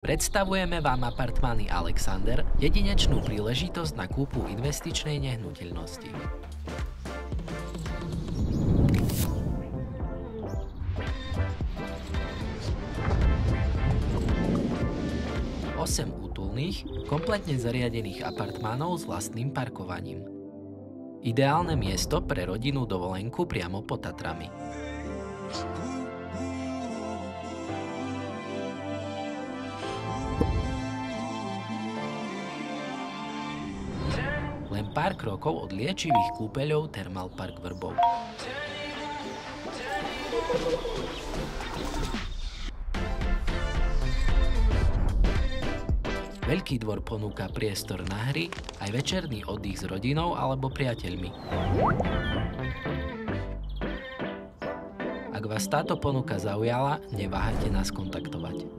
Predstavujeme vám apartmány Alexander, jedinečnú príležitosť na kúpu investičnej nehnuteľnosti. Osem útulných, kompletne zariadených apartmánov s vlastným parkovaním. Ideálne miesto pre rodinnú dovolenku priamo pod Tatrami. Len pár krokov od liečivých kúpeľov Thermal Park Vrbov. Veľký dvor ponúka priestor na hry, aj večerný oddych s rodinou alebo priateľmi. Ak vás táto ponuka zaujala, neváhajte nás kontaktovať.